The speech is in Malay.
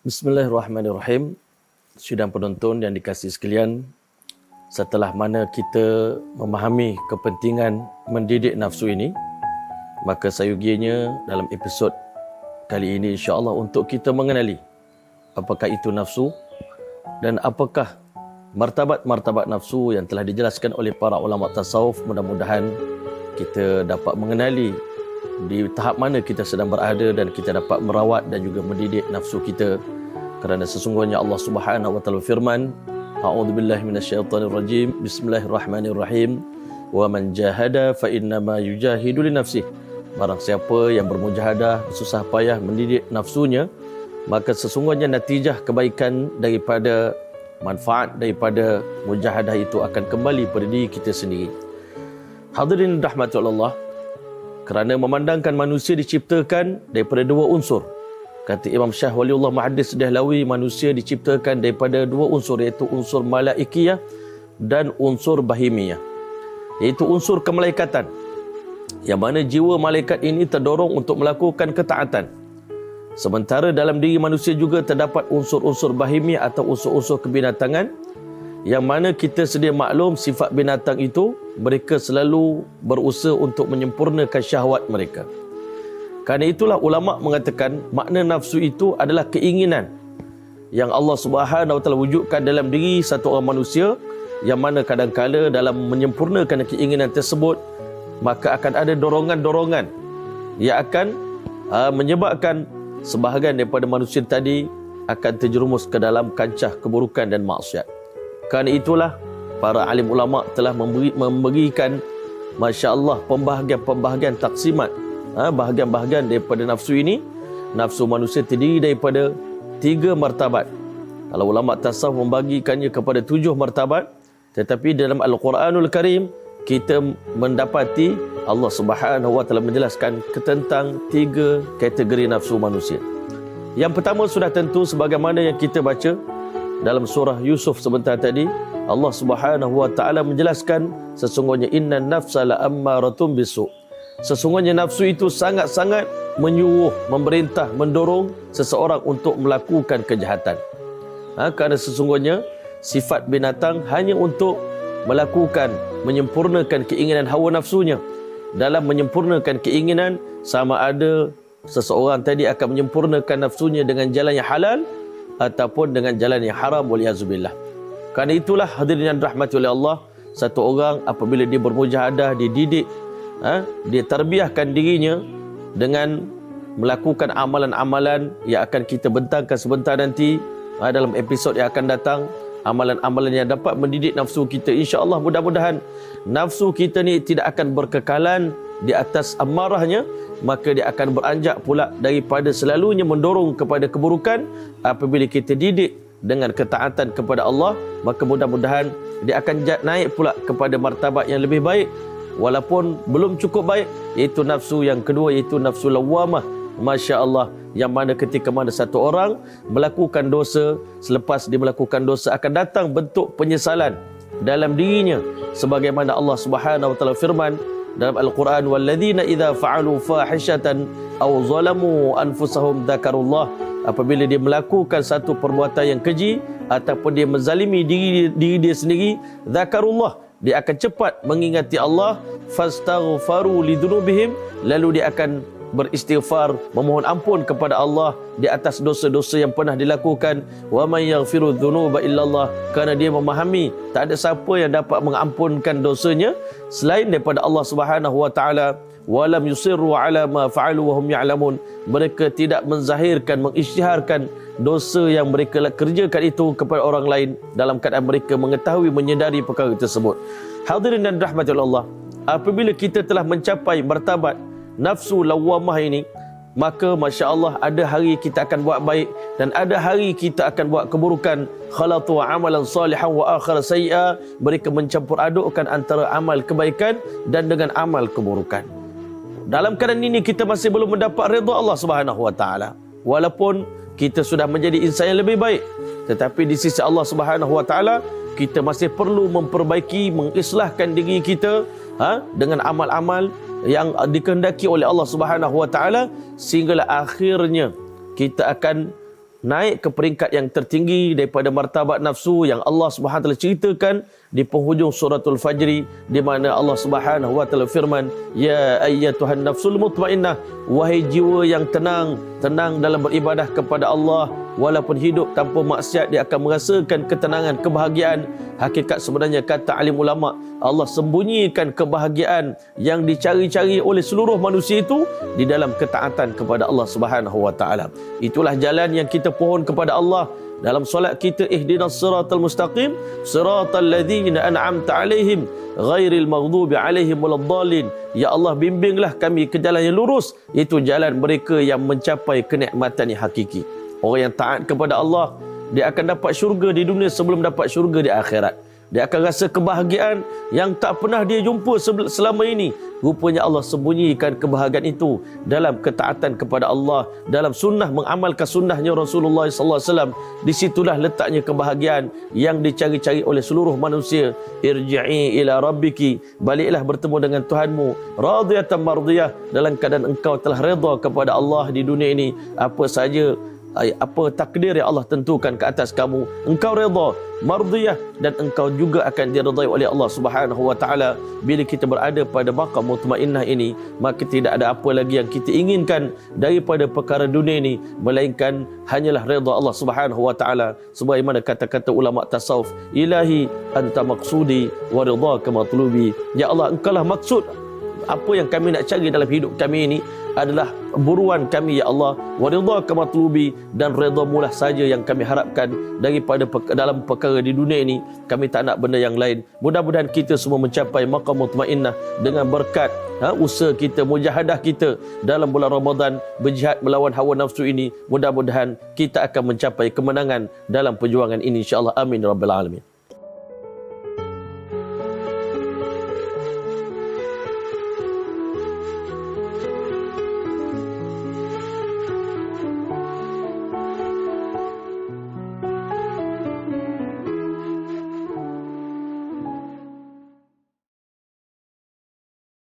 Bismillahirrahmanirrahim. Sidang penonton yang dikasihi sekalian, setelah mana kita memahami kepentingan mendidik nafsu ini, maka sayugianya dalam episod kali ini insya-Allah untuk kita mengenali apakah itu nafsu dan apakah martabat-martabat nafsu yang telah dijelaskan oleh para ulama tasawuf. Mudah-mudahan kita dapat mengenali di tahap mana kita sedang berada dan kita dapat merawat dan juga mendidik nafsu kita. Kerana sesungguhnya Allah Subhanahu wa taala firman, A'udzubillahi minasyaitonirrajim. Bismillahirrahmanirrahim. Wa man jahada fa innama yujahidu li nafsihi. Barang siapa yang bermujahadah, susah payah mendidik nafsunya, maka sesungguhnya natijah kebaikan daripada manfaat daripada mujahadah itu akan kembali pada diri kita sendiri. Hadirin rahmati Allah, kerana memandangkan manusia diciptakan daripada dua unsur. Kata Imam Syah Waliullah Muhaddis Dahlawi, manusia diciptakan daripada dua unsur, iaitu unsur malaikiyah dan unsur bahimiyah, iaitu unsur kemalaikatan, yang mana jiwa malaikat ini terdorong untuk melakukan ketaatan. Sementara dalam diri manusia juga terdapat unsur-unsur bahimiyah atau unsur-unsur kebinatangan, yang mana kita sedia maklum sifat binatang itu, mereka selalu berusaha untuk menyempurnakan syahwat mereka. Kerana itulah ulama mengatakan makna nafsu itu adalah keinginan yang Allah Subhanahu wa taala wujudkan dalam diri satu orang manusia, yang mana kadang-kala dalam menyempurnakan keinginan tersebut, maka akan ada dorongan-dorongan yang akan menyebabkan sebahagian daripada manusia tadi akan terjerumus ke dalam kancah keburukan dan maksiat. Kerana itulah para alim ulama telah memberikan, masya-Allah, pembahagian-pembahagian taksimat, bahagian-bahagian daripada nafsu ini. Nafsu manusia terdiri daripada 3 martabat. Kalau ulama tasawuf membagikannya kepada 7 martabat, tetapi dalam Al-Quranul Karim kita mendapati Allah Subhanahu wa taala menjelaskan tentang 3 kategori nafsu manusia. Yang pertama sudah tentu sebagaimana yang kita baca dalam surah Yusuf sebentar tadi, Allah Subhanahu wa taala menjelaskan sesungguhnya innan nafsa la'ammaratun bisu'. Sesungguhnya nafsu itu sangat-sangat menyuruh, memerintah, mendorong seseorang untuk melakukan kejahatan. Kerana sesungguhnya sifat binatang hanya untuk melakukan, menyempurnakan keinginan hawa nafsunya. Dalam menyempurnakan keinginan, sama ada seseorang tadi akan menyempurnakan nafsunya dengan jalan yang halal ataupun dengan jalan yang haram, waliyazubillah. Kerana itulah hadirin yang dirahmati oleh Allah, satu orang apabila dia bermujahadah, dididik, dia tarbiyahkan dirinya dengan melakukan amalan-amalan yang akan kita bentangkan sebentar nanti dalam episod yang akan datang. Amalan-amalan yang dapat mendidik nafsu kita, insya-Allah mudah-mudahan nafsu kita ni tidak akan berkekalan di atas amarahnya, maka dia akan beranjak pula daripada selalunya mendorong kepada keburukan. Apabila kita didik dengan ketaatan kepada Allah, maka mudah-mudahan dia akan naik pula kepada martabat yang lebih baik, walaupun belum cukup baik, iaitu nafsu yang kedua, iaitu nafsu lawamah. Masya Allah, yang mana ketika mana satu orang melakukan dosa, selepas dia melakukan dosa akan datang bentuk penyesalan dalam dirinya, sebagaimana Allah Subhanahu wa taala firman dalam Al-Quran, walladzina idza fa'alu fahishatan aw zalamu anfusahum dzakarullah. Apabila dia melakukan satu perbuatan yang keji ataupun dia menzalimi diri dia sendiri, dzakarullah, dia akan cepat mengingati Allah, fastaghfaru lidunubihim, lalu dia akan beristighfar, memohon ampun kepada Allah di atas dosa-dosa yang pernah dilakukan. Wa may yaghfiru dzunuba illallah, kerana dia memahami tak ada siapa yang dapat mengampunkan dosanya selain daripada Allah Subhanahu wa taala. Wa lam yusirru ala ma fa'alu wa hum ya'lamun, mereka tidak menzahirkan, mengisytiharkan dosa yang mereka kerjakan itu kepada orang lain dalam keadaan mereka mengetahui, menyedari perkara tersebut. Hadirin dan rahmati Allah, apabila kita telah mencapai martabat nafsu lawamah ini, maka Masya Allah ada hari kita akan buat baik dan ada hari kita akan buat keburukan. Khalatu amalan salihan wa akhar sayyi'a, mereka mencampur adukkan antara amal kebaikan dan dengan amal keburukan. Dalam keadaan ini kita masih belum mendapat redha Allah Subhanahu wa taala, walaupun kita sudah menjadi insan yang lebih baik, tetapi di sisi Allah Subhanahu wa taala kita masih perlu memperbaiki, mengislahkan diri kita dengan amal-amal yang dikehendaki oleh Allah Subhanahu wa taala, sehinggalah akhirnya kita akan naik ke peringkat yang tertinggi daripada martabat nafsu yang Allah Subhanahu wa taala ceritakan di penghujung suratul Fajr, di mana Allah Subhanahu wa taala firman, ya ayyatuhan nafsul mutmainnah, wahai jiwa yang tenang dalam beribadah kepada Allah, walaupun hidup tanpa maksiat dia akan merasakan ketenangan, kebahagiaan. Hakikat sebenarnya kata alim ulama, Allah sembunyikan kebahagiaan yang dicari-cari oleh seluruh manusia itu di dalam ketaatan kepada Allah Subhanahu wa taala. Itulah jalan yang kita pohon kepada Allah dalam solat kita, ihdinas siratal mustaqim siratal ladzina an'amta alaihim ghairil maghdubi alaihim waladdallin. Ya Allah, bimbinglah kami ke jalan yang lurus, itu jalan mereka yang mencapai kenikmatan yang hakiki. Orang yang taat kepada Allah, dia akan dapat syurga di dunia sebelum dapat syurga di akhirat. Dia akan rasa kebahagiaan yang tak pernah dia jumpa selama ini. Rupanya Allah sembunyikan kebahagiaan itu dalam ketaatan kepada Allah, dalam sunnah, mengamalkan sunnahnya Rasulullah SAW. Disitulah letaknya kebahagiaan yang dicari-cari oleh seluruh manusia. Irji'i ila rabbiki, baliklah bertemu dengan Tuhanmu, radiyatan mardiyah, dalam keadaan engkau telah redha kepada Allah di dunia ini. Apa saja, apa takdir yang Allah tentukan ke atas kamu, engkau redha, mardiyah, dan engkau juga akan diredai oleh Allah Subhanahu wa taala. Bila kita berada pada maqam mutmainnah ini, maka tidak ada apa lagi yang kita inginkan daripada perkara dunia ini melainkan hanyalah redha Allah Subhanahu wa taala. Sebagaimana kata-kata ulama tasawuf, ilahi anta maqsudi wa ridhaka matlubi. Ya Allah, engkaulah maksud apa yang kami nak cari dalam hidup kami ini adalah buruan kami, ya Allah. Wa ridhaka matlubi, dan redha-Mu lah saja yang kami harapkan daripada dalam perkara di dunia ini. Kami tak nak benda yang lain. Mudah-mudahan kita semua mencapai maqam mutmainnah dengan berkat usaha kita, mujahadah kita dalam bulan Ramadan, berjihad melawan hawa nafsu ini. Mudah-mudahan kita akan mencapai kemenangan dalam perjuangan ini, insya-Allah. Amin ya rabbal alamin.